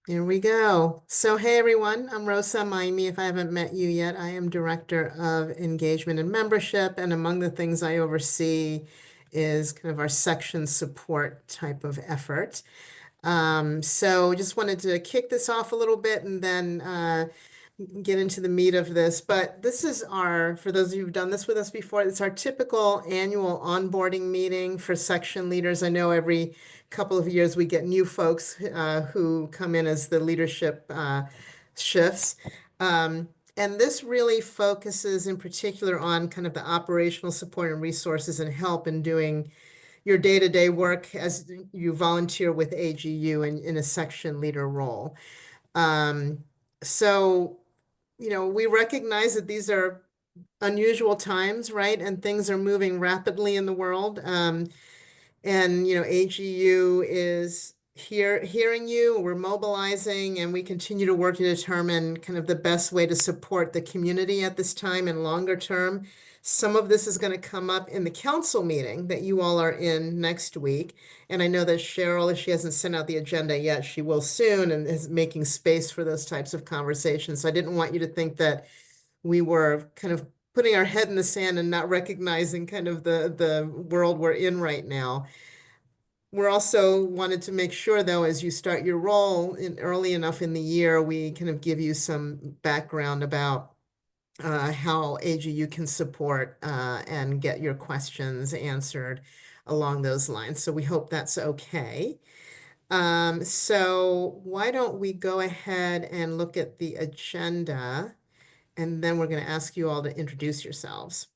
Here we go. So, hey everyone, I'm Rosa Maimi. If I haven't met you yet, I am Director of Engagement and Membership, and among the things I oversee is kind of our section support type of effort. So just wanted to kick this off a little bit and then get into the meat of this. But this is for those of you who've done this with us before, it's our typical annual onboarding meeting for section leaders. I know every couple of years we get new folks who come in as the leadership shifts. And this really focuses in particular on kind of the operational support and resources and help in doing your day-to-day work as you volunteer with AGU in a section leader role. So, we recognize that these are unusual times, right? And things are moving rapidly in the world. And, AGU is hearing you, we're mobilizing, and we continue to work to determine kind of the best way to support the community at this time and longer term. Some of this is going to come up in the council meeting that you all are in next week. And I know that Cheryl, if she hasn't sent out the agenda yet, she will soon and is making space for those types of conversations. So I didn't want you to think that we were kind of putting our head in the sand and not recognizing kind of the world we're in right now. We're also wanted to make sure, though, as you start your role early enough in the year, we kind of give you some background about how AGU can support and get your questions answered along those lines. So we hope that's okay. So why don't we go ahead and look at the agenda, and then we're going to ask you all to introduce yourselves.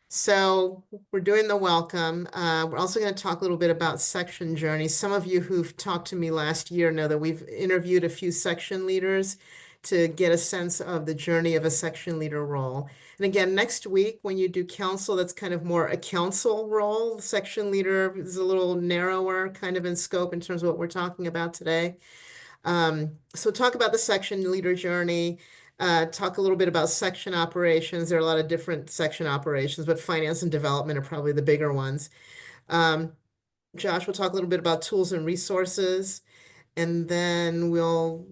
So we're doing the welcome. We're also going to talk a little bit about section journeys. Some of you who've talked to me last year know that we've interviewed a few section leaders to get a sense of the journey of a section leader role. And again, next week when you do council, that's kind of more a council role. Section leader is a little narrower kind of in scope in terms of what we're talking about today. So talk about the section leader journey. Talk a little bit about section operations. There are a lot of different section operations, but finance and development are probably the bigger ones. Josh will talk a little bit about tools and resources, and then we'll,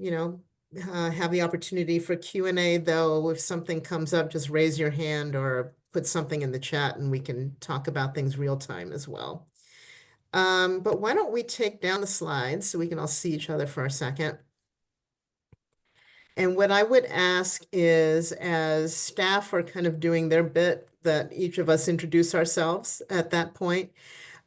have the opportunity for Q&A, though. If something comes up, just raise your hand or put something in the chat and we can talk about things real time as well. But why don't we take down the slides so we can all see each other for a second. And what I would ask is, as staff are kind of doing their bit, that each of us introduce ourselves at that point.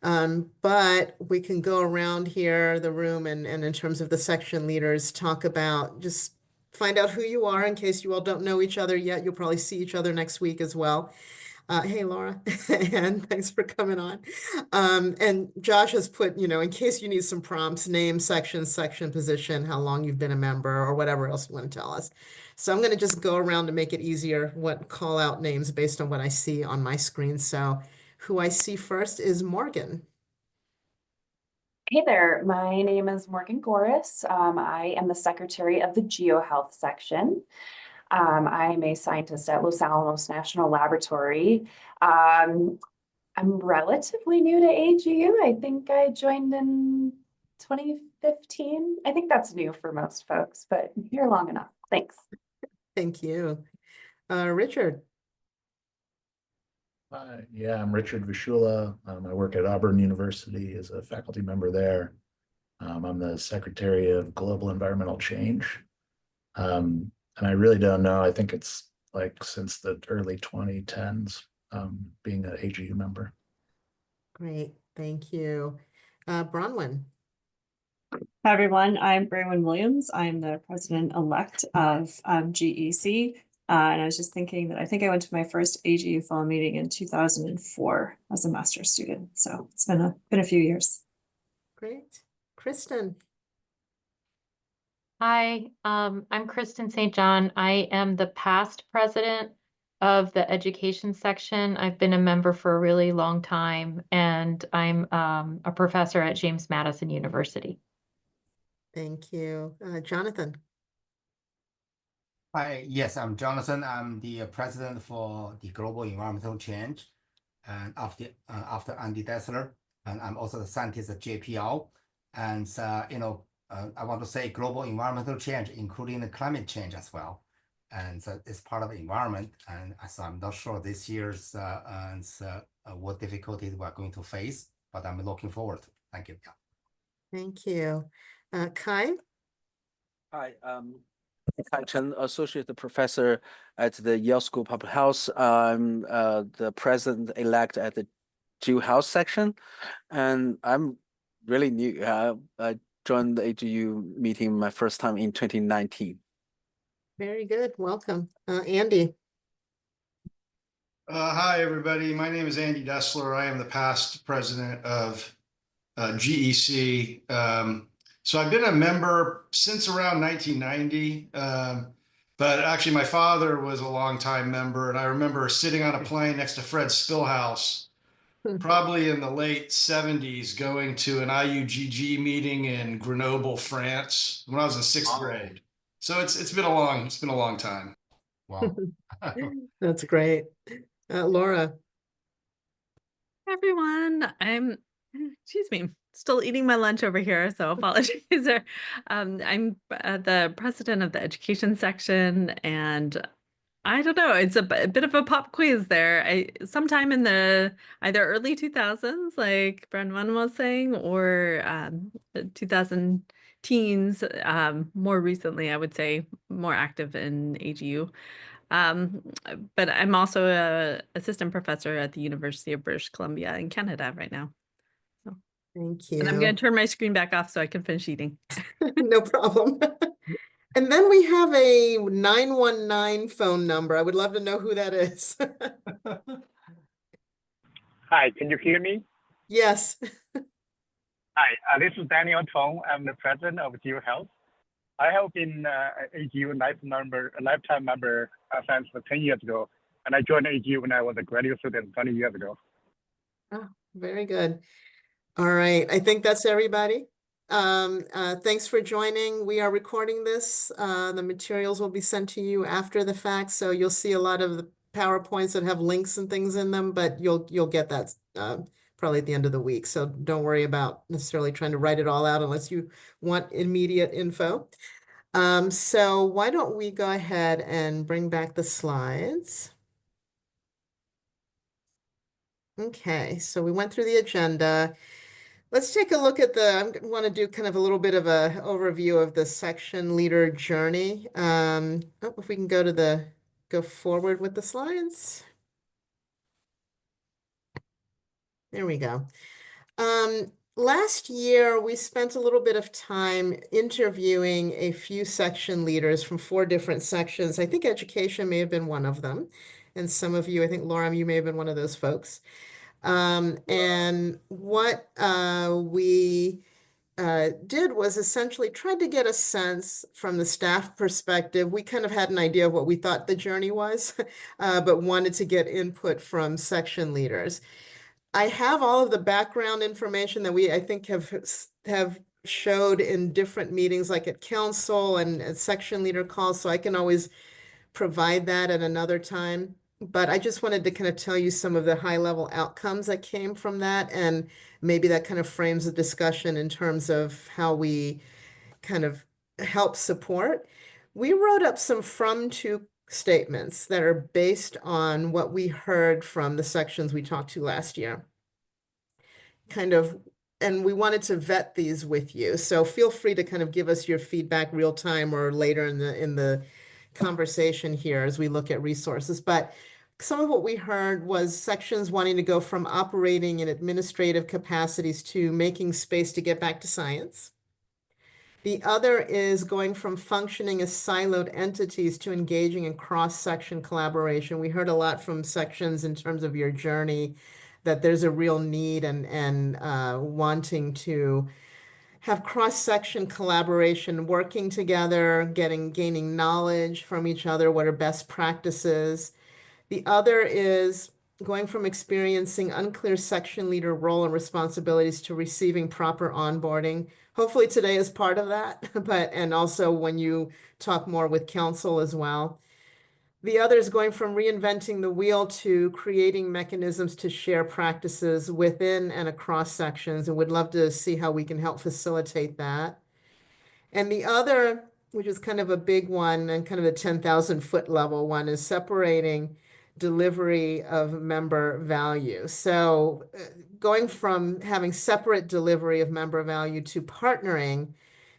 But we can go around here, the room, and in terms of the section leaders, talk about, just find out who you are in case you all don't know each other yet. You'll probably see each other next week as well. Hey, Laura, and thanks for coming on. And Josh has put, in case you need some prompts, name, section, position, how long you've been a member, or whatever else you want to tell us. So I'm going to just go around to make it easier, call out names based on what I see on my screen. So who I see first is Morgan. Hey there, my name is Morgan Goris. I am the secretary of the GeoHealth section. I'm a scientist at Los Alamos National Laboratory. I'm relatively new to AGU. I think I joined in 2015. I think that's new for most folks, but here long enough. Thanks. Thank you. Richard. Yeah, I'm Richard Vishula. I work at Auburn University as a faculty member there. I'm the Secretary of Global Environmental Change. And I really don't know. I think it's like since the early 2010s, being an AGU member. Great, thank you. Bronwyn. Hi, everyone. I'm Braywyn Williams. I'm the president-elect of GEC. And I was just thinking that I think I went to my first AGU fall meeting in 2004 as a master's student. So it's been a few years. Great. Kristen. Hi, I'm Kristen St. John. I am the past president of the education section. I've been a member for a really long time, and I'm a professor at James Madison University. Thank you. Jonathan. Hi, yes, I'm Jonathan. I'm the president for the Global Environmental Change, and after Andy Dessler, and I'm also the scientist at JPL. And I want to say global environmental change, including the climate change as well. And it's part of the environment. And so I'm not sure this year's what difficulties we're going to face, but I'm looking forward to. Thank you. Yeah. Thank you. Kai? Hi, Kai Chen, Associate Professor at the Yale School of Public Health. I'm the president-elect at the GU Health section, and I'm really new. I joined the AGU meeting my first time in 2019. Very good. Welcome. Andy? Hi, everybody. My name is Andy Dessler. I am the past president of GEC. So I've been a member since around 1990. But actually, my father was a longtime member, and I remember sitting on a plane next to Fred Spillhouse, probably in the late 70s, going to an IUGG meeting in Grenoble, France, when I was in sixth grade. So it's been a long time. Wow. That's great. Laura? Everyone, excuse me, still eating my lunch over here, so apologies. I'm the president of the education section, and I don't know, it's a bit of a pop quiz there. Sometime in the either early 2000s, like Brenwan was saying, or the 2000 teens, more recently, I would say more active in AGU. But I'm also a assistant professor at the University of British Columbia in Canada right now. So, Thank you. and I'm going to turn my screen back off so I can finish eating. No problem. And then we have a 919 phone number. I would love to know who that is. Hi, can you hear me? Yes. Hi, this is Daniel Tong. I'm the president of GEO Health. I have been AGU lifetime member since 10 years ago, and I joined AGU when I was a graduate student 20 years ago. Oh, very good. All right. I think that's everybody. Thanks for joining. We are recording this. The materials will be sent to you after the fact, so you'll see a lot of the PowerPoints that have links and things in them, but you'll get that probably at the end of the week. So don't worry about necessarily trying to write it all out unless you want immediate info. So why don't we go ahead and bring back the slides? Okay, so we went through the agenda. Let's take a look at I want to do kind of a little bit of a overview of the section leader journey. If we can go forward with the slides. There we go. Last year, we spent a little bit of time interviewing a few section leaders from 4 different sections. I think education may have been one of them. And some of you, I think, Laura, you may have been one of those folks. And what we did was essentially tried to get a sense from the staff perspective. We kind of had an idea of what we thought the journey was, but wanted to get input from section leaders. I have all of the background information that I think have showed in different meetings, like at council and at section leader calls, so I can always provide that at another time. But I just wanted to kind of tell you some of the high level outcomes that came from that, and maybe that kind of frames the discussion in terms of how we kind of help support. We wrote up some from-to statements that are based on what we heard from the sections we talked to last year. And we wanted to vet these with you. So feel free to kind of give us your feedback real time or later in the conversation here as we look at resources. But some of what we heard was sections wanting to go from operating in administrative capacities to making space to get back to science. The other is going from functioning as siloed entities to engaging in cross-section collaboration. We heard a lot from sections in terms of your journey that there's a real need and wanting to have cross-section collaboration, working together, gaining knowledge from each other, what are best practices. The other is going from experiencing unclear section leader role and responsibilities to receiving proper onboarding. Hopefully today is part of that, and also when you talk more with council as well. The other is going from reinventing the wheel to creating mechanisms to share practices within and across sections, and would love to see how we can help facilitate that. And the other, which is kind of a big one and kind of a 10,000-foot level one, is separating delivery of member value. So going from having separate delivery of member value to partnering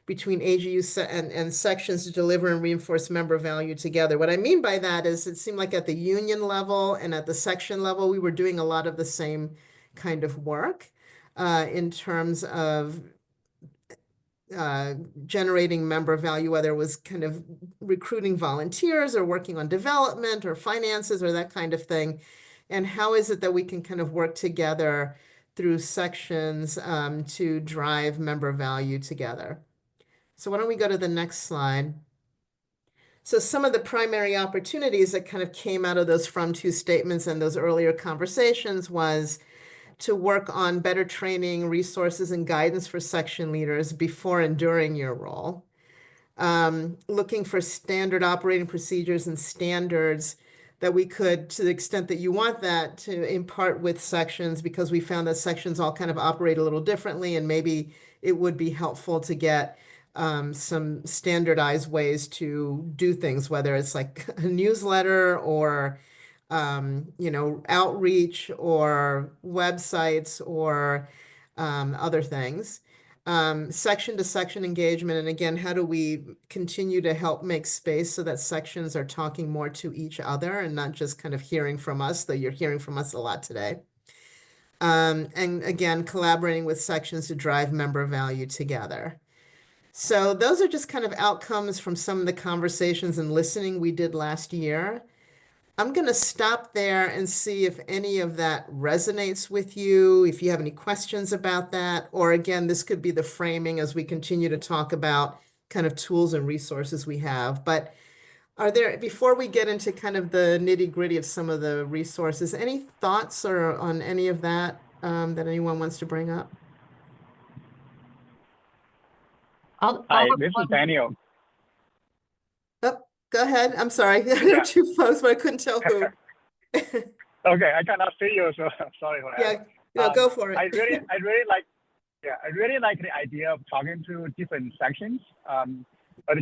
between AGU and sections to deliver and reinforce member value together. What I mean by that is it seemed like at the union level and at the section level, we were doing a lot of the same kind of work in terms of generating member value, whether it was kind of recruiting volunteers or working on development or finances or that kind of thing. And how is it that we can kind of work together through sections to drive member value together? So why don't we go to the next slide? So some of the primary opportunities that kind of came out of those from to statements and those earlier conversations was to work on better training, resources, and guidance for section leaders before and during your role. Looking for standard operating procedures and standards that we could, to the extent that you want that, to impart with sections, because we found that sections all kind of operate a little differently, and maybe it would be helpful to get some standardized ways to do things, whether it's like a newsletter or outreach or websites or other things. Section to section engagement. And again, how do we continue to help make space so that sections are talking more to each other and not just kind of hearing from us, though you're hearing from us a lot today. And again, collaborating with sections to drive member value together. So those are just kind of outcomes from some of the conversations and listening we did last year. I'm going to stop there and see if any of that resonates with you, if you have any questions about that, or again, this could be the framing as we continue to talk about kind of tools and resources we have. But are there, before we get into kind of the nitty-gritty of some of the resources, any thoughts or on any of that that anyone wants to bring up? Hi, this is Daniel. Oh, go ahead. I'm sorry. There were two folks, but I couldn't tell who. Okay, I cannot see you, so sorry for that. Yeah, go for it. I really like the idea of talking to different sections. At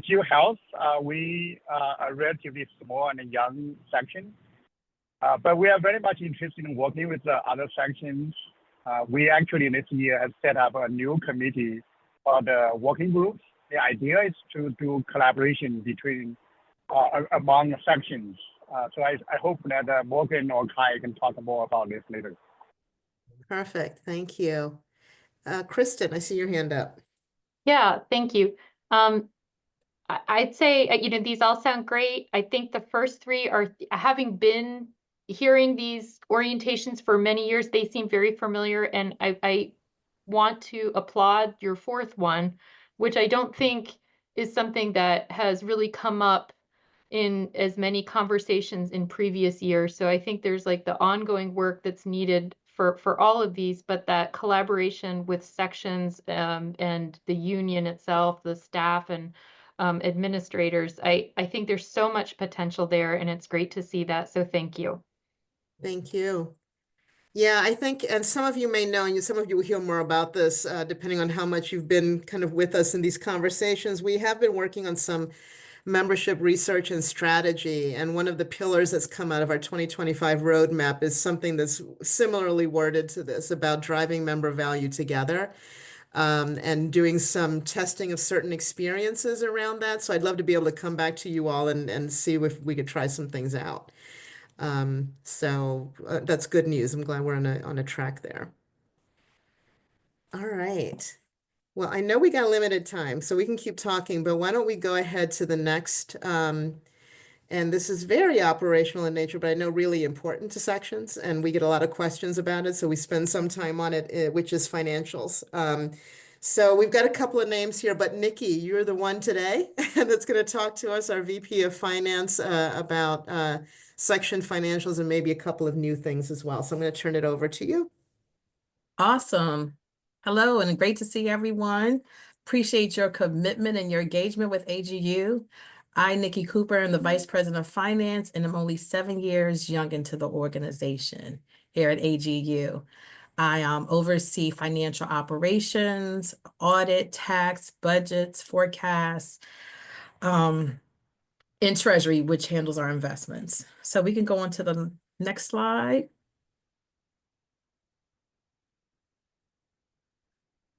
GEO Health, we are a relatively small and young section, but we are very much interested in working with the other sections. We actually this year have set up a new committee for the working groups. The idea is to do collaboration between among sections. So I hope that Morgan or Kai can talk more about this later. Perfect. Thank you. Kristen, I see your hand up. Yeah, thank you. I'd say, these all sound great. I think the first three are, having been hearing these orientations for many years, they seem very familiar. And I want to applaud your fourth one, which I don't think is something that has really come up in as many conversations in previous years. So I think there's like the ongoing work that's needed for all of these, but that collaboration with sections and the union itself, the staff and administrators, I think there's so much potential there, and it's great to see that. So thank you. Thank you. Yeah, I think, and some of you may know, and some of you will hear more about this, depending on how much you've been kind of with us in these conversations. We have been working on some membership research and strategy. And one of the pillars that's come out of our 2025 roadmap is something that's similarly worded to this, about driving member value together, and doing some testing of certain experiences around that. So I'd love to be able to come back to you all and see if we could try some things out. So that's good news. I'm glad we're on a track there. All right. Well, I know we got limited time, so we can keep talking, but why don't we go ahead to the next, and this is very operational in nature, but I know really important to sections, and we get a lot of questions about it, so we spend some time on it, which is financials. So we've got a couple of names here, but Nikki, you're the one today that's going to talk to us, our VP of Finance, about section financials and maybe a couple of new things as well. So I'm going to turn it over to you. Awesome. Hello, and great to see everyone. Appreciate your commitment and your engagement with AGU. I, Nikki Cooper, am the Vice President of Finance, and I'm only 7 years young into the organization here at AGU. I oversee financial operations, audit, tax, budgets, forecasts, and treasury, which handles our investments. So we can go on to the next slide.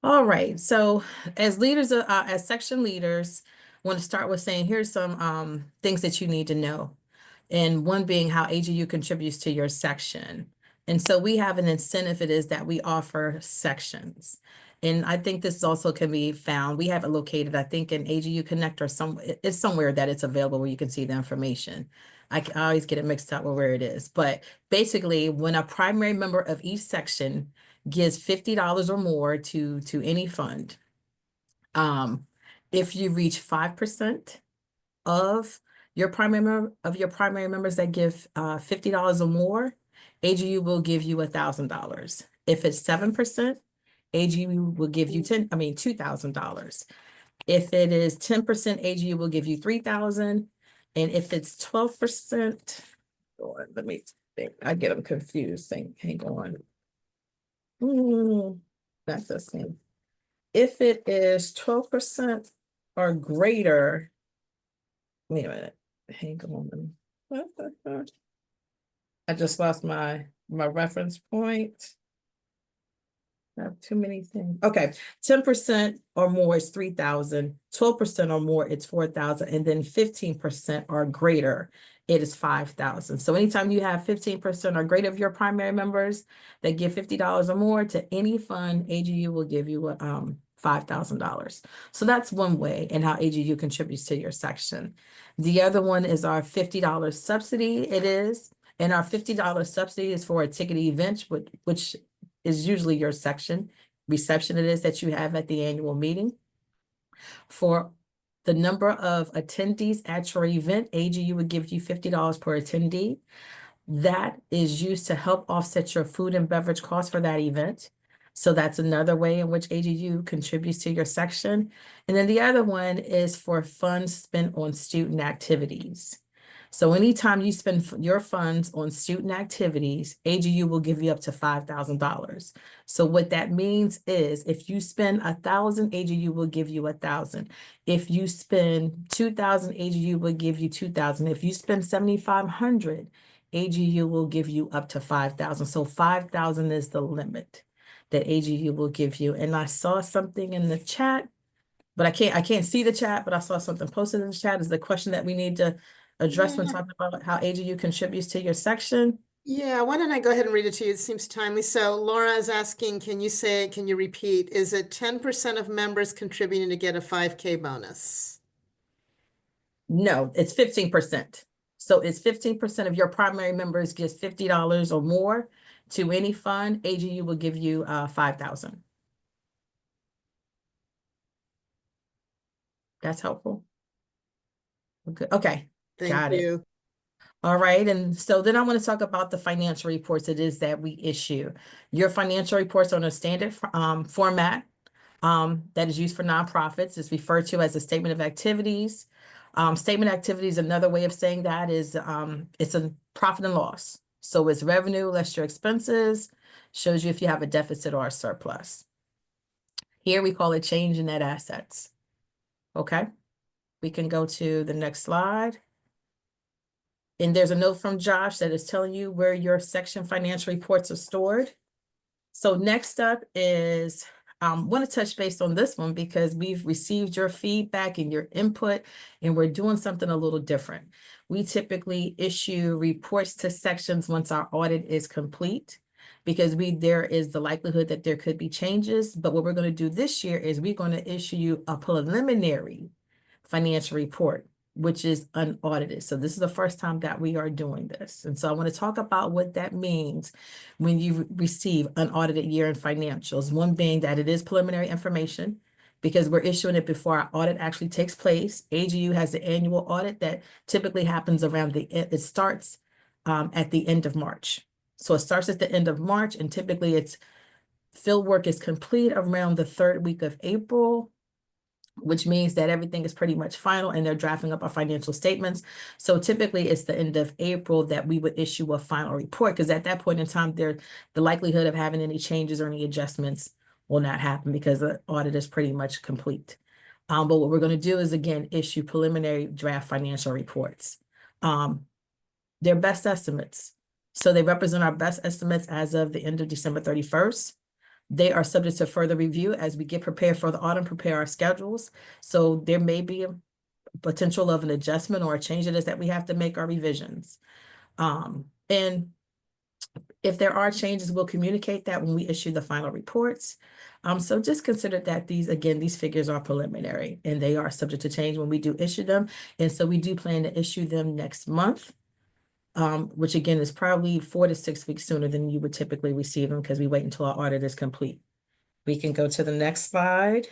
All right, so as leaders, as section leaders, I want to start with saying here's some things that you need to know. And one being how AGU contributes to your section. And so we have an incentive, it is that we offer sections. And I think this also can be found, we have it located, I think in AGU Connect or it's somewhere that it's available where you can see the information. I always get it mixed up with where it is. But basically, when a primary member of each section gives $50 or more to any fund, if you reach 5% of your primary members that give $50 or more, AGU will give you $1,000. If it's 7%, AGU will give you $2,000. If it is 10%, AGU will give you $3,000. And if it's 12%, let me think. I get them confused. Hang on. That's the same. If it is 12% or greater, wait a minute. Hang on. I just lost my reference point. I have too many things. Okay, 10% or more is 3,000, 12% or more, it's 4,000, and then 15% or greater, it is 5,000. So anytime you have 15% or greater of your primary members that give $50 or more to any fund, AGU will give you $5,000. So that's one way and how AGU contributes to your section. The other one is our $50 subsidy. And our $50 subsidy is for a ticket event, which is usually your section reception it is that you have at the annual meeting. For the number of attendees at your event, AGU would give you $50 per attendee. That is used to help offset your food and beverage costs for that event. So that's another way in which AGU contributes to your section. And then the other one is for funds spent on student activities. So anytime you spend your funds on student activities, AGU will give you up to $5,000. So what that means is if you spend 1,000, AGU will give you 1,000. If you spend 2,000, AGU will give you 2,000. If you spend 7,500, AGU will give you up to 5,000. So 5,000 is the limit that AGU will give you. And I saw something in the chat, but I can't see the chat, but I saw something posted in the chat. Is the question that we need to address when talking about how AGU contributes to your section? Yeah, why don't I go ahead and read it to you? It seems timely. So Laura is asking, can you repeat, is it 10% of members contributing to get a 5K bonus? No, it's 15%. So it's 15% of your primary members gives $50 or more to any fund, AGU will give you 5,000. That's helpful. Okay. Thank you. All right, and so then I want to talk about the financial reports it is that we issue. Your financial reports are on a standard format that is used for nonprofits. It's referred to as a statement of activities. Statement of activities, another way of saying that is it's a profit and loss. So it's revenue less your expenses, shows you if you have a deficit or a surplus. Here we call it change in net assets. Okay, we can go to the next slide. And there's a note from Josh that is telling you where your section financial reports are stored. So next up is, want to touch base on this one because we've received your feedback and your input, and we're doing something a little different. We typically issue reports to sections once our audit is complete because there is the likelihood that there could be changes. But what we're going to do this year is we're going to issue you a preliminary financial report, which is unaudited. So this is the first time that we are doing this. And so I want to talk about what that means when you receive unaudited year-end financials. One being that it is preliminary information because we're issuing it before our audit actually takes place. AGU has the annual audit that typically happens around it starts at the end of March. So it starts at the end of March, and typically field work is complete around the 3rd week of April. which means that everything is pretty much final and they're drafting up our financial statements. So typically it's the end of April that we would issue a final report, because at that point in time, the likelihood of having any changes or any adjustments will not happen because the audit is pretty much complete. But what we're going to do is, again, issue preliminary draft financial reports. They're best estimates. So they represent our best estimates as of the end of December 31st. They are subject to further review as we get prepared for the audit, prepare our schedules. So there may be a potential of an adjustment or a change it is that we have to make our revisions. And if there are changes, we'll communicate that when we issue the final reports. So just consider that these figures are preliminary and they are subject to change when we do issue them. And so we do plan to issue them next month, which again is probably 4 to 6 weeks sooner than you would typically receive them because we wait until our audit is complete. We can go to the next slide.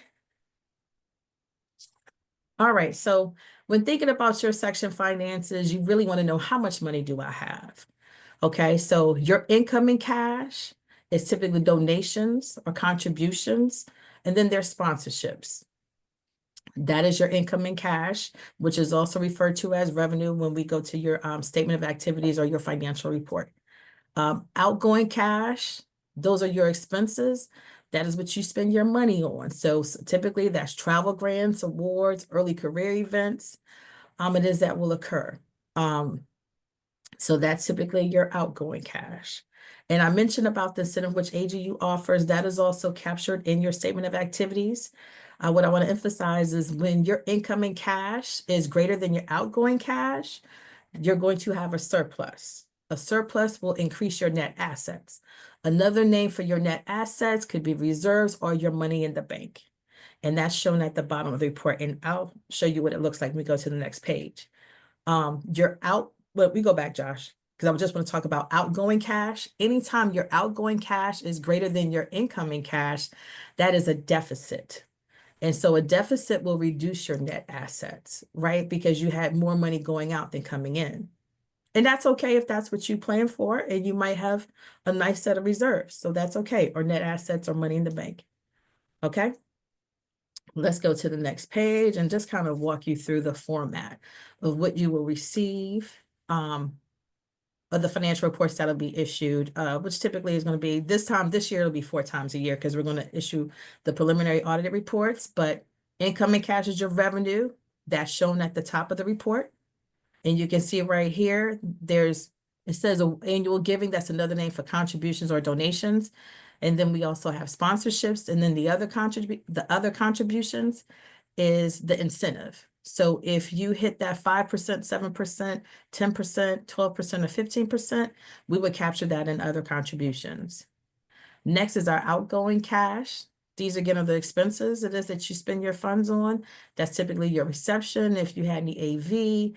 All right, so when thinking about your section finances, you really want to know, how much money do I have? Okay, so your incoming cash is typically donations or contributions, and then there's sponsorships. That is your incoming cash, which is also referred to as revenue when we go to your statement of activities or your financial report. Outgoing cash, those are your expenses. That is what you spend your money on. So typically that's travel grants, awards, early career events. It is that will occur. So that's typically your outgoing cash. And I mentioned about the incentive which AGU offers, that is also captured in your statement of activities. What I want to emphasize is when your incoming cash is greater than your outgoing cash, you're going to have a surplus. A surplus will increase your net assets. Another name for your net assets could be reserves or your money in the bank. And that's shown at the bottom of the report. And I'll show you what it looks like when we go to the next page. Well, we go back, Josh, because I just want to talk about outgoing cash. Anytime your outgoing cash is greater than your incoming cash, that is a deficit. And so a deficit will reduce your net assets, right? Because you had more money going out than coming in. And that's okay if that's what you plan for, and you might have a nice set of reserves. So that's okay, or net assets or money in the bank. Okay. Let's go to the next page and just kind of walk you through the format of what you will receive of the financial reports that'll be issued, which typically is going to be this year, it'll be 4 times a year because we're going to issue the preliminary audited reports. But incoming cash is your revenue that's shown at the top of the report. And you can see right here, it says annual giving. That's another name for contributions or donations. And then we also have sponsorships. And then the other contributions is the incentive. So if you hit that 5%, 7%, 10%, 12%, or 15%, we would capture that in other contributions. Next is our outgoing cash. These again are the expenses it is that you spend your funds on. That's typically your reception, if you had any AV,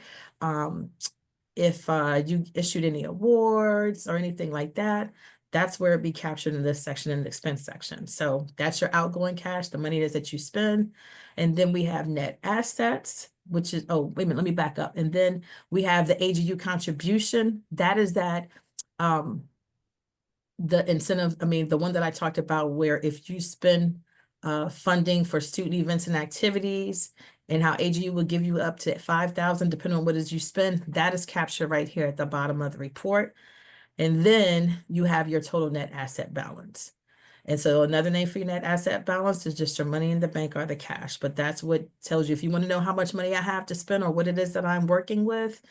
if you issued any awards or anything like that. That's where it'd be captured in this section, in the expense section. So that's your outgoing cash, the money it is that you spend. And then we have net assets, which is, oh, wait a minute, let me back up. And then we have the AGU contribution. That is that, the incentive, the one that I talked about, where if you spend funding for student events and activities, and how AGU will give you up to $5,000 depending on what it is you spend, that is captured right here at the bottom of the report. And then you have your total net asset balance. And so another name for your net asset balance is just your money in the bank or the cash. But that's what tells you, if you want to know how much money I have to spend or what it is that I'm working with,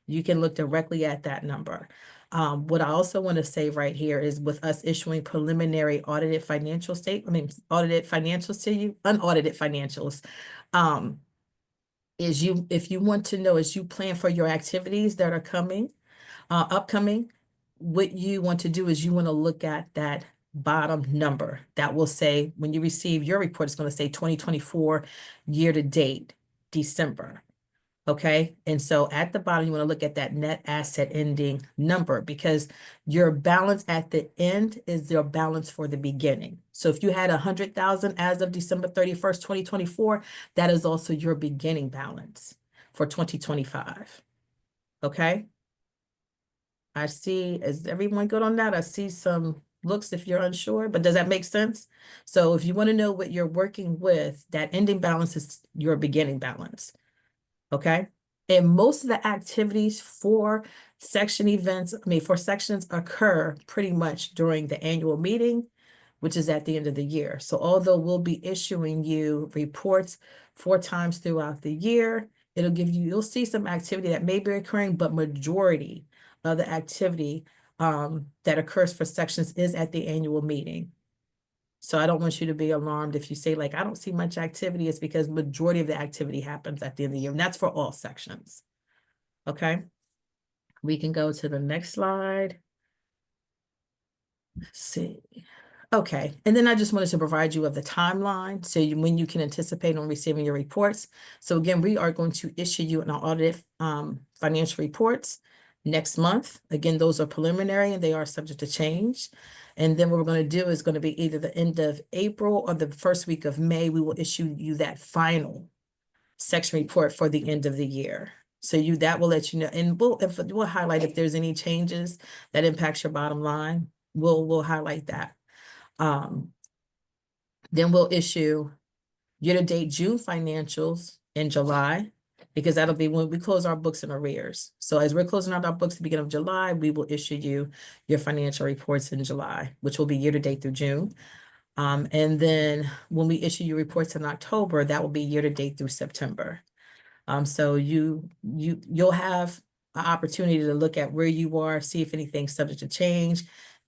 you can look directly at that number. What I also want to say right here is, with us issuing preliminary audited financials to you, unaudited financials, if you want to know, as you plan for your activities that are upcoming, what you want to do is you want to look at that bottom number that will say, when you receive your report, it's going to say 2024 year to date, December. Okay. And so at the bottom, you want to look at that net asset ending number, because your balance at the end is your balance for the beginning. So if you had 100,000 as of December 31st, 2024, that is also your beginning balance for 2025. Okay. I see, is everyone good on that? I see some looks if you're unsure, but does that make sense? So if you want to know what you're working with, that ending balance is your beginning balance. Okay? And most of the activities for section events, for sections occur pretty much during the annual meeting, which is at the end of the year. So although we'll be issuing you reports 4 times throughout the year, you'll see some activity that may be occurring, but majority of the activity that occurs for sections is at the annual meeting. So I don't want you to be alarmed if you say like, I don't see much activity. It's because majority of the activity happens at the end of the year, and that's for all sections. Okay. We can go to the next slide. Let's see. Okay, and then I just wanted to provide you with the timeline so when you can anticipate on receiving your reports. So again, we are going to issue you an audited financial reports next month. Again, those are preliminary and they are subject to change. And then what we're going to do is going to be either the end of April or the first week of May. We will issue you that final section report for the end of the year. So that will let you know, and we'll highlight if there's any changes that impacts your bottom line. We'll highlight that. Then we'll issue year-to-date June financials in July, because that'll be when we close our books in arrears. So as we're closing out our books at the beginning of July, we will issue you your financial reports in July, which will be year-to-date through June. And then when we issue you reports in October, that will be year-to-date through September. So you'll have an opportunity to look at where you are, see if anything's subject to change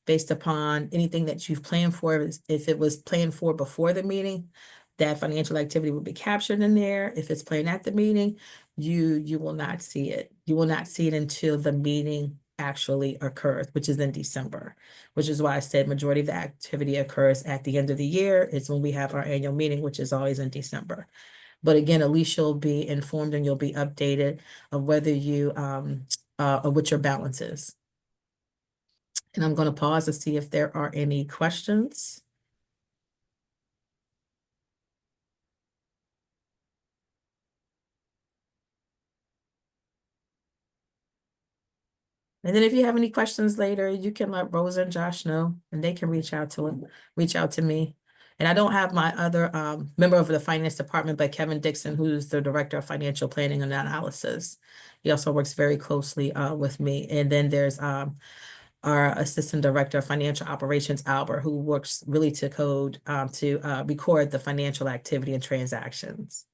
based upon anything that you've planned for. If it was planned for before the meeting, that financial activity will be captured in there. If it's planned at the meeting, you will not see it. You will not see it until the meeting actually occurs, which is in December, which is why I said majority of the activity occurs at the end of the year. It's when we have our annual meeting, which is always in December. But again, at least you'll be informed and you'll be updated of whether of what your balance is. And I'm going to pause to see if there are any questions. And then if you have any questions later, you can let Rosa and Josh know, and they can reach out to me. And I don't have my other member of the finance department, but Kevin Dixon, who's the director of financial planning and analysis. He also works very closely with me. And then there's our assistant director of financial operations, Albert, who works really to record the financial activity and transactions.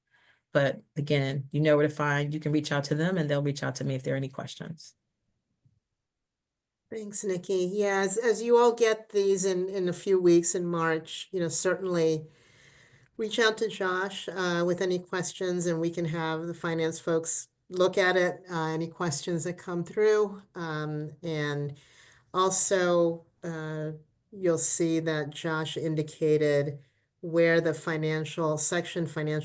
But again, you know where to find. You can reach out to them and they'll reach out to me if there are any questions. Thanks, Nikki. Yeah, as you all get these in a few weeks in March, certainly reach out to Josh with any questions, and we can have the finance folks look at it, any questions that come through. And also, you'll see that Josh indicated where the financial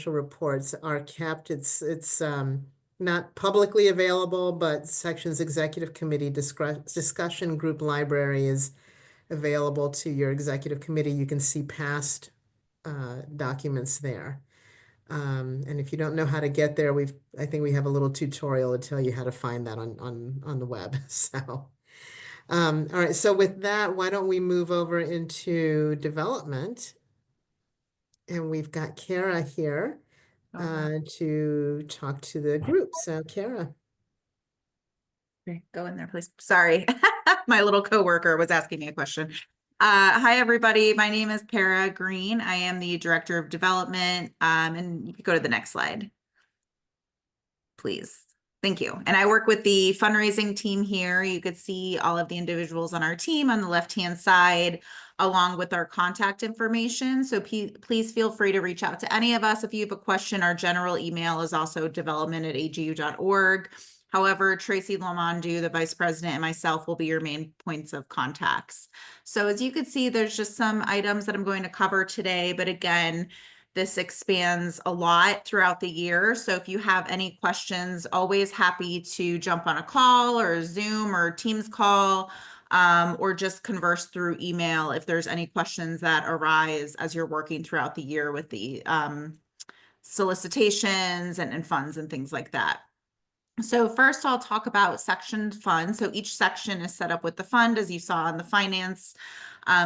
reports are kept. It's not publicly available, but section's executive committee discussion group library is available to your executive committee. You can see past documents there. And if you don't know how to get there, I think we have a little tutorial to tell you how to find that on the web. So, all right. So with that, why don't we move over into development? And we've got Kara here to talk to the group. So Kara. Okay, go in there, please. Sorry, my little coworker was asking me a question. Hi, everybody. My name is Kara Green. I am the Director of Development. And you can go to the next slide, please. Thank you. And I work with the fundraising team here. You could see all of the individuals on our team on the left-hand side, along with our contact information. So please feel free to reach out to any of us if you have a question. Our general email is also development@agu.org. However, Tracy Lamondu, the vice president, and myself will be your main points of contacts. So as you can see, there's just some items that I'm going to cover today, but again, this expands a lot throughout the year. So if you have any questions, always happy to jump on a call or a Zoom or Teams call, or just converse through email if there's any questions that arise as you're working throughout the year with the solicitations and funds and things like that. So first I'll talk about section funds. So each section is set up with the fund, as you saw on the finance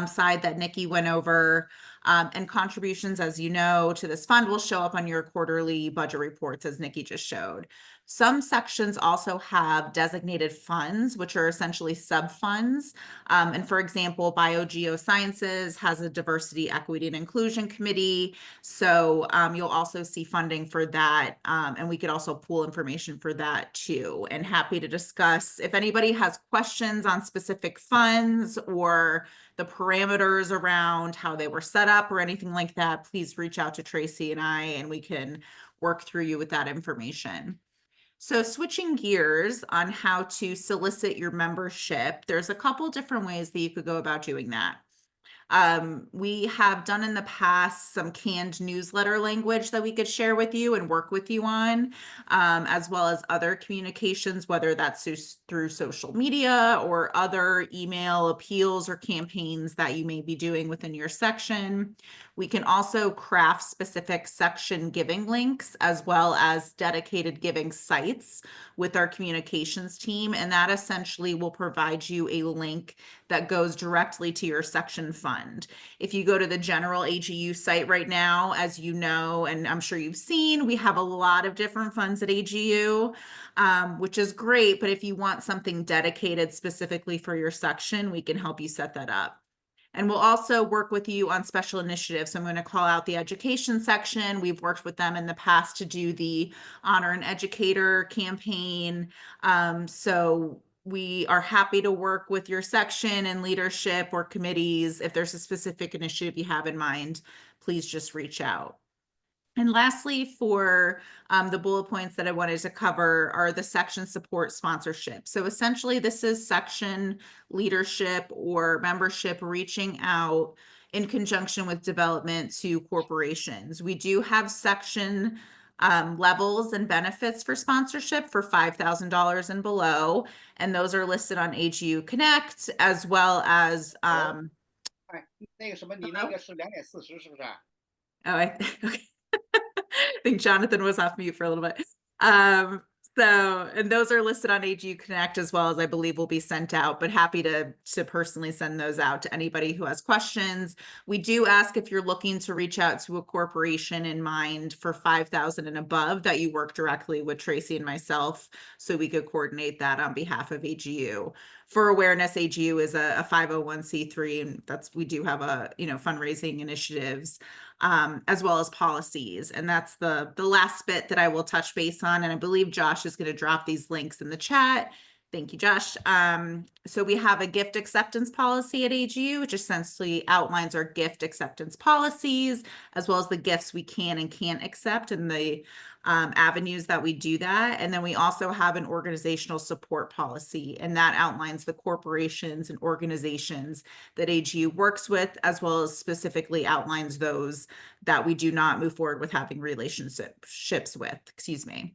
side that Nikki went over. And contributions, as you know, to this fund will show up on your quarterly budget reports, as Nikki just showed. Some sections also have designated funds, which are essentially sub-funds. And for example, Biogeosciences has a diversity, equity, and inclusion committee. So you'll also see funding for that. And we could also pool information for that too. And happy to discuss if anybody has questions on specific funds or the parameters around how they were set up or anything like that, please reach out to Tracy and I, and we can work through you with that information. So switching gears on how to solicit your membership, there's a couple different ways that you could go about doing that. We have done in the past some canned newsletter language that we could share with you and work with you on, as well as other communications, whether that's through social media or other email appeals or campaigns that you may be doing within your section. We can also craft specific section giving links as well as dedicated giving sites with our communications team. And that essentially will provide you a link that goes directly to your section fund. If you go to the general AGU site right now, as you know, and I'm sure you've seen, we have a lot of different funds at AGU, which is great. But if you want something dedicated specifically for your section, we can help you set that up. And we'll also work with you on special initiatives. So I'm going to call out the education section. We've worked with them in the past to do the Honor an Educator campaign. So we are happy to work with your section and leadership or committees. If there's a specific initiative you have in mind, please just reach out. And lastly, for the bullet points that I wanted to cover are the section support sponsorship. So essentially, this is section leadership or membership reaching out in conjunction with development to corporations. We do have section levels and benefits for sponsorship for $5,000 and below, and those are listed on AGU Connect, as well as Hello? 哎，那个什么，你那个是2:40是不是啊？ Oh, okay. I think Jonathan was off mute for a little bit. And those are listed on AGU Connect as well as I believe will be sent out, but happy to personally send those out to anybody who has questions. We do ask if you're looking to reach out to a corporation in mind for 5,000 and above that you work directly with Tracy and myself so we could coordinate that on behalf of AGU. For awareness, AGU is a 501c3, and we do have fundraising initiatives as well as policies. And that's the last bit that I will touch base on. And I believe Josh is going to drop these links in the chat. Thank you, Josh. So we have a gift acceptance policy at AGU, which essentially outlines our gift acceptance policies, as well as the gifts we can and can't accept and the avenues that we do that. And then we also have an organizational support policy, and that outlines the corporations and organizations that AGU works with, as well as specifically outlines those that we do not move forward with having relationships with, excuse me.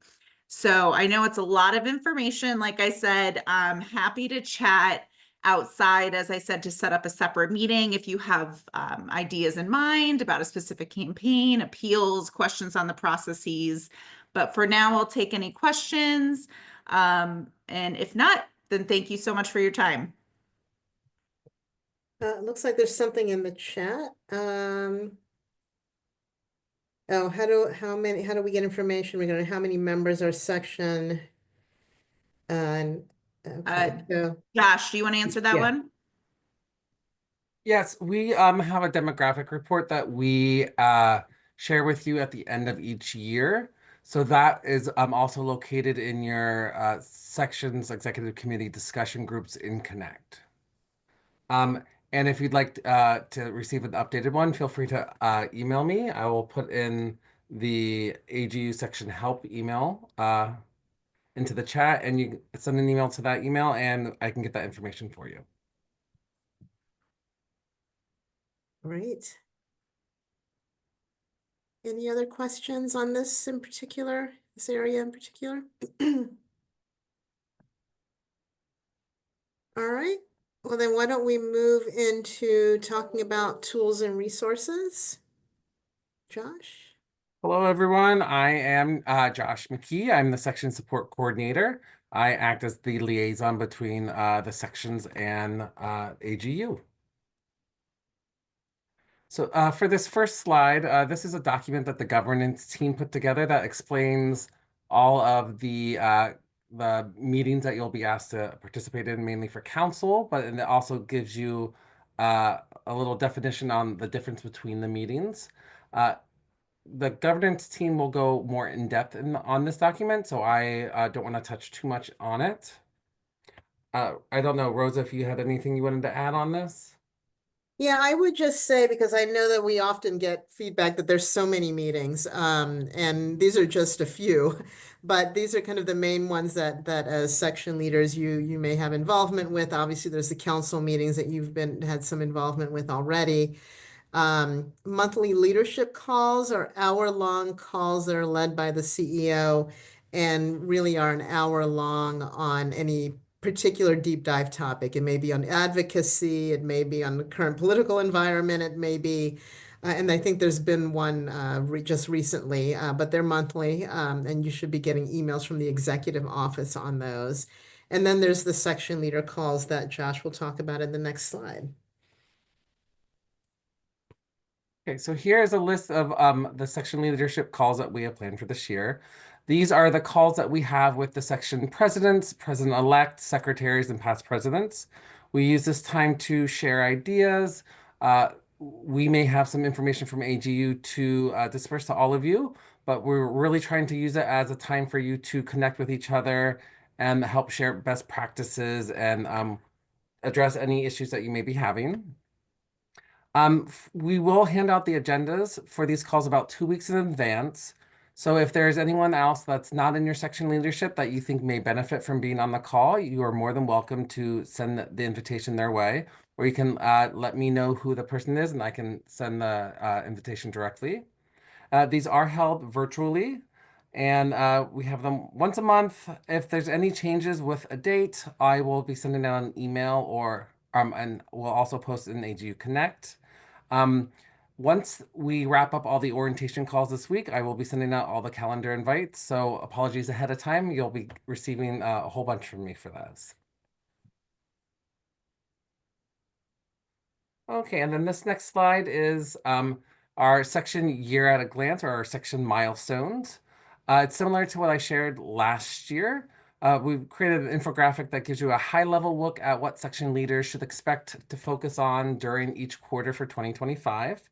So I know it's a lot of information. Like I said, I'm happy to chat outside, as I said, to set up a separate meeting if you have ideas in mind about a specific campaign, appeals, questions on the processes. But for now, I'll take any questions. And if not, then thank you so much for your time. It looks like there's something in the chat. Oh, how do we get information regarding how many members our section? And okay, so Josh, do you want to answer that Yeah. one? Yes, we have a demographic report that we share with you at the end of each year. So that is also located in your sections executive committee discussion groups in Connect. And if you'd like to receive an updated one, feel free to email me. I will put in the AGU section help email into the chat, and you can send an email to that email, and I can get that information for you. great. Any other questions on this in particular, this area in particular? All right. Well, then why don't we move into talking about tools and resources? Josh? Hello, everyone. I am Josh McKee. I'm the section support coordinator. I act as the liaison between the sections and AGU. So for this first slide, this is a document that the governance team put together that explains all of the meetings that you'll be asked to participate in, mainly for council, but it also gives you a little definition on the difference between the meetings. The governance team will go more in depth on this document, so I don't want to touch too much on it. I don't know, Rosa, if you had anything you wanted to add on this? Yeah, I would just say, because I know that we often get feedback that there's so many meetings, and these are just a few, but these are kind of the main ones that as section leaders you may have involvement with. Obviously, there's the council meetings that you've had some involvement with already. Monthly leadership calls are hour-long calls that are led by the CEO and really are an hour long on any particular deep dive topic. It may be on advocacy, it may be on the current political environment, it may be, and I think there's been one just recently, but they're monthly, and you should be getting emails from the executive office on those. And then there's the section leader calls that Josh will talk about in the next slide. Okay, so here's a list of the section leadership calls that we have planned for this year. These are the calls that we have with the section presidents, president-elect, secretaries, and past presidents. We use this time to share ideas. We may have some information from AGU to disperse to all of you, but we're really trying to use it as a time for you to connect with each other and help share best practices and address any issues that you may be having. We will hand out the agendas for these calls about 2 weeks in advance. So if there's anyone else that's not in your section leadership that you think may benefit from being on the call, you are more than welcome to send the invitation their way, or you can let me know who the person is and I can send the invitation directly. These are held virtually, and we have them once a month. If there's any changes with a date, I will be sending out an email and we'll also post it in AGU Connect. Once we wrap up all the orientation calls this week, I will be sending out all the calendar invites. So apologies ahead of time. You'll be receiving a whole bunch from me for those. Okay, and then this next slide is our section year at a glance, or our section milestones. It's similar to what I shared last year. We've created an infographic that gives you a high-level look at what section leaders should expect to focus on during each quarter for 2025.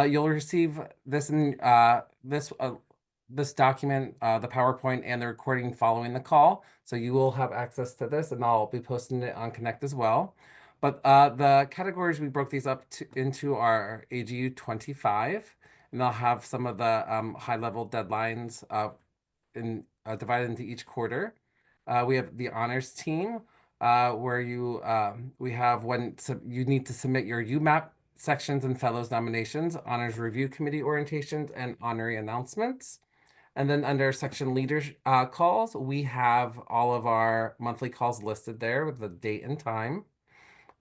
You'll receive this in this document, the PowerPoint, and the recording following the call. So you will have access to this, and I'll be posting it on Connect as well. But the categories, we broke these up into our AGU 25, and they'll have some of the high-level deadlines divided into each quarter. We have the honors team, where we have when you need to submit your UMAP sections and fellows nominations, honors review committee orientations, and honorary announcements. And then under section leaders calls, we have all of our monthly calls listed there with the date and time.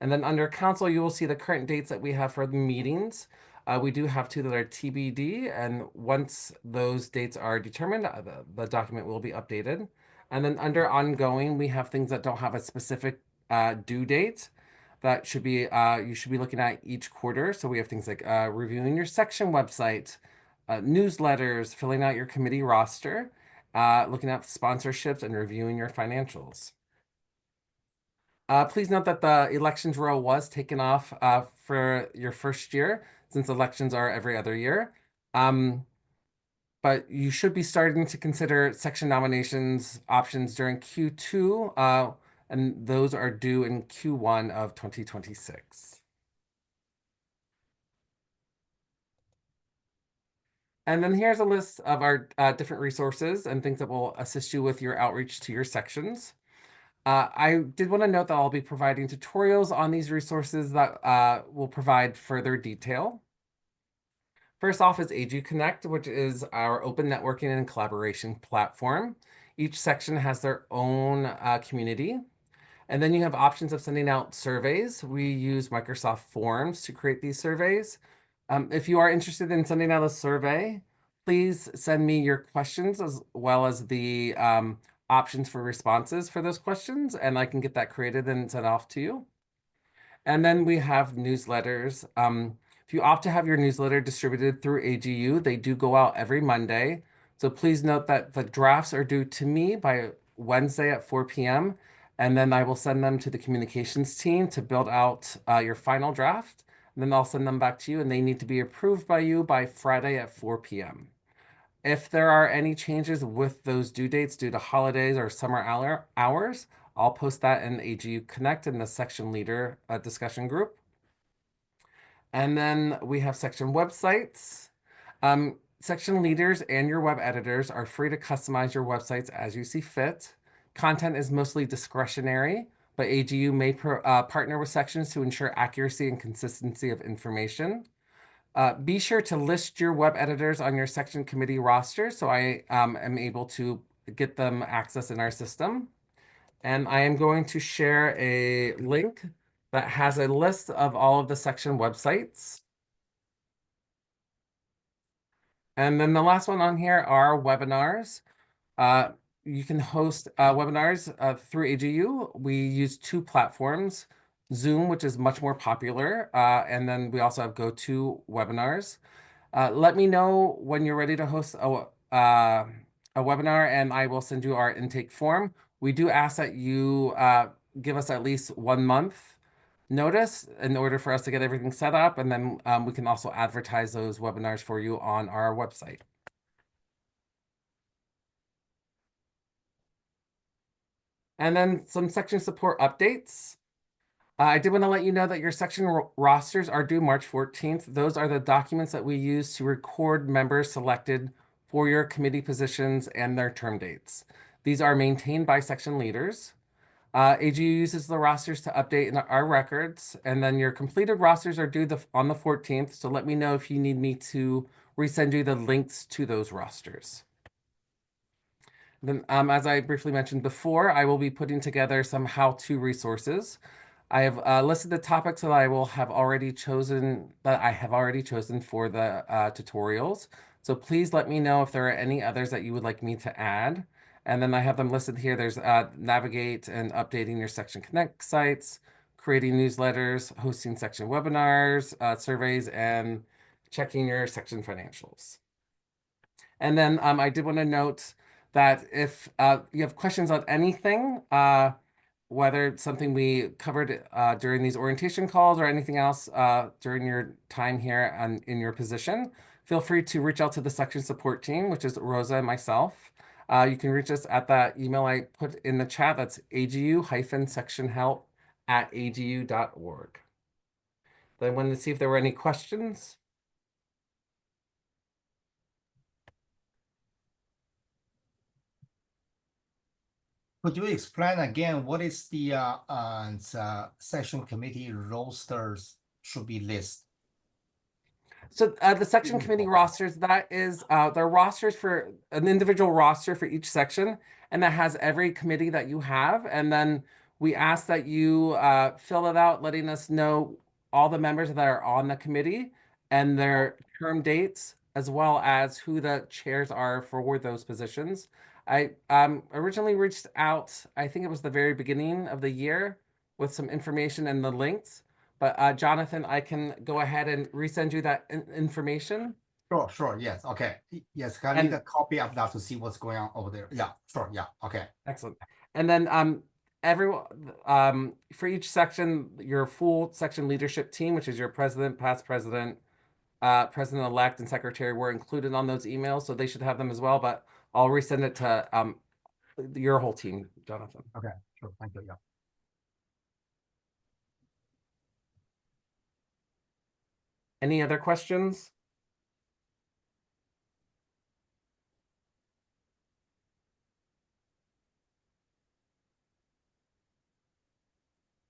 And then under council, you will see the current dates that we have for the meetings. We do have 2 that are TBD, and once those dates are determined, the document will be updated. And then under ongoing, we have things that don't have a specific due date that should be you should be looking at each quarter. So we have things like reviewing your section website, newsletters, filling out your committee roster, looking at sponsorships, and reviewing your financials. Please note that the elections row was taken off for your first year, since elections are every other year. But you should be starting to consider section nominations options during Q2, and those are due in Q1 of 2026. And then here's a list of our different resources and things that will assist you with your outreach to your sections. I did want to note that I'll be providing tutorials on these resources that will provide further detail. First off is AGU Connect, which is our open networking and collaboration platform. Each section has their own community. And then you have options of sending out surveys. We use Microsoft Forms to create these surveys. If you are interested in sending out a survey, please send me your questions as well as the options for responses for those questions, and I can get that created and sent off to you. And then we have newsletters. If you opt to have your newsletter distributed through AGU, they do go out every Monday. So please note that the drafts are due to me by Wednesday at 4 p.m. And then I will send them to the communications team to build out your final draft. And then I'll send them back to you, and they need to be approved by you by Friday at 4 p.m. If there are any changes with those due dates due to holidays or summer hours, I'll post that in AGU Connect in the section leader discussion group. And then we have section websites. Section leaders and your web editors are free to customize your websites as you see fit. Content is mostly discretionary, but AGU may partner with sections to ensure accuracy and consistency of information. Be sure to list your web editors on your section committee roster so I am able to get them access in our system. And I am going to share a link that has a list of all of the section websites. And then the last one on here are webinars. You can host webinars through AGU. We use 2 platforms, Zoom, which is much more popular, and then we also have GoToWebinars. Let me know when you're ready to host a webinar, and I will send you our intake form. We do ask that you give us at least 1 month notice in order for us to get everything set up, and then we can also advertise those webinars for you on our website. And then some section support updates. I did want to let you know that your section rosters are due March 14th. Those are the documents that we use to record members selected for your committee positions and their term dates. These are maintained by section leaders. AGU uses the rosters to update in our records, and then your completed rosters are due on the 14th, so let me know if you need me to resend you the links to those rosters. Then, as I briefly mentioned before, I will be putting together some how-to resources. I have listed the topics that I have already chosen for the tutorials. So please let me know if there are any others that you would like me to add. And then I have them listed here. There's navigate and updating your Section Connect sites, creating newsletters, hosting section webinars, surveys, and checking your section financials. And then I did want to note that if you have questions on anything, whether it's something we covered during these orientation calls or anything else during your time here in your position, feel free to reach out to the section support team, which is Rosa and myself. You can reach us at that email I put in the chat. That's agu-sectionhelp@agu.org. I wanted to see if there were any questions. Could you explain again what is the section committee rosters should be listed? So the section committee rosters, that is the rosters for an individual roster for each section, and that has every committee that you have. And then we ask that you fill it out, letting us know all the members that are on the committee and their term dates, as well as who the chairs are for those positions. I originally reached out, I think it was the very beginning of the year, with some information and the links. But Jonathan, I can go ahead and resend you that information. Sure, yes, okay. Yes, I need a copy of that to see what's going on over there. Yeah, sure, yeah, okay. Excellent. And then everyone for each section, your full section leadership team, which is your president, past president, president-elect, and secretary, were included on those emails, so they should have them as well. But I'll resend it to your whole team, Jonathan. Okay, sure, thank you. Yeah. Any other questions?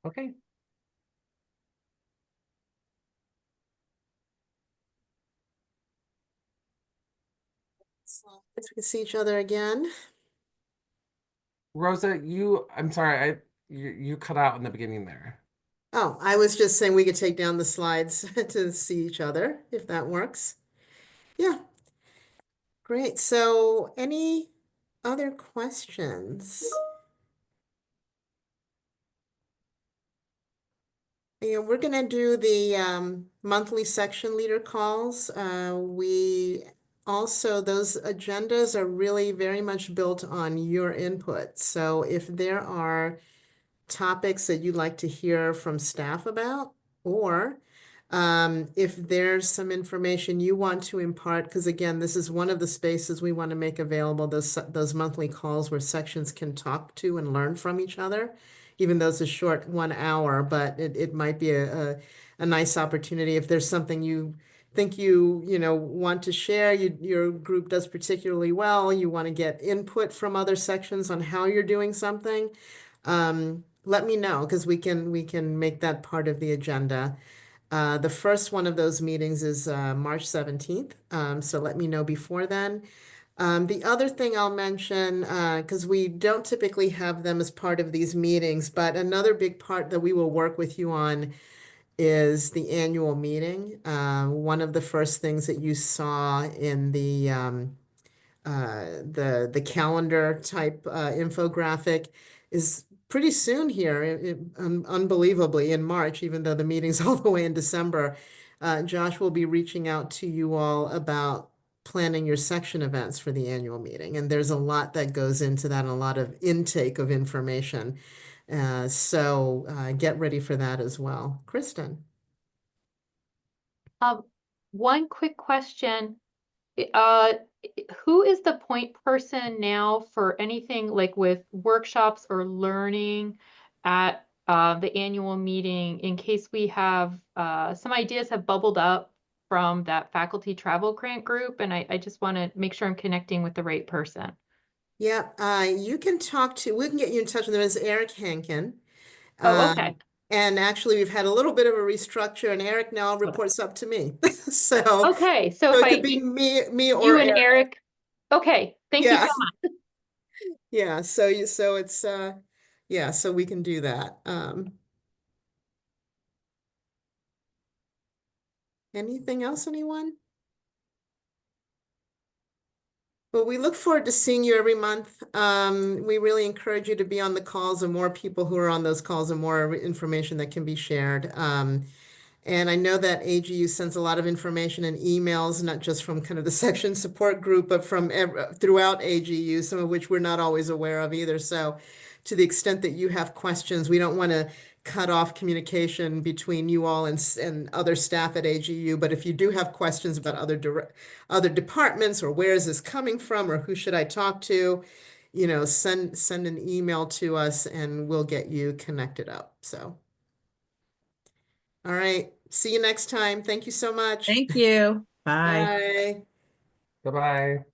Okay. If we can see each other again. Rosa, I'm sorry, you cut out in the beginning there. Oh, I was just saying we could take down the slides to see each other, if that works. Yeah. Great. So any other questions? Yeah, we're gonna do the monthly section leader calls. We also, those agendas are really very much built on your input. So if there are topics that you'd like to hear from staff about, or if there's some information you want to impart, because again, this is one of the spaces we want to make available, those monthly calls where sections can talk to and learn from each other, even though it's a short 1 hour, but it might be a nice opportunity if there's something you think you know want to share, your group does particularly well, you want to get input from other sections on how you're doing something. Let me know because we can make that part of the agenda. The first one of those meetings is March 17th. So let me know before then. The other thing I'll mention, because we don't typically have them as part of these meetings, but another big part that we will work with you on is the annual meeting. One of the first things that you saw in the calendar type infographic is pretty soon here, unbelievably in March, even though the meeting's all the way in December. Josh will be reaching out to you all about planning your section events for the annual meeting. And there's a lot that goes into that and a lot of intake of information. So get ready for that as well. Kristen. One quick question. Uh, who is the point person now for anything like with workshops or learning at the annual meeting in case we have some ideas have bubbled up from that faculty travel grant group, and I just want to make sure I'm connecting with the right person. Yeah, we can get you in touch with them as Eric Hankin. Oh, okay. And actually, we've had a little bit of a restructure, and Eric now reports up to me. So, Okay, so so if it I could be me or you and Eric. Eric. Okay, thank you so Yeah, much. yeah. So it's yeah. So we can do that. Anything else, anyone? Well, we look forward to seeing you every month. We really encourage you to be on the calls. The more people who are on those calls, the more information that can be shared. And I know that AGU sends a lot of information and emails, not just from kind of the section support group, but from throughout AGU, some of which we're not always aware of either. So to the extent that you have questions, we don't want to cut off communication between you all and other staff at AGU. But if you do have questions about other departments or where is this coming from or who should I talk to, you know, send an email to us and we'll get you connected up. So. All right. See you next time. Thank you so much. Thank you. Bye. Bye. Bye-bye.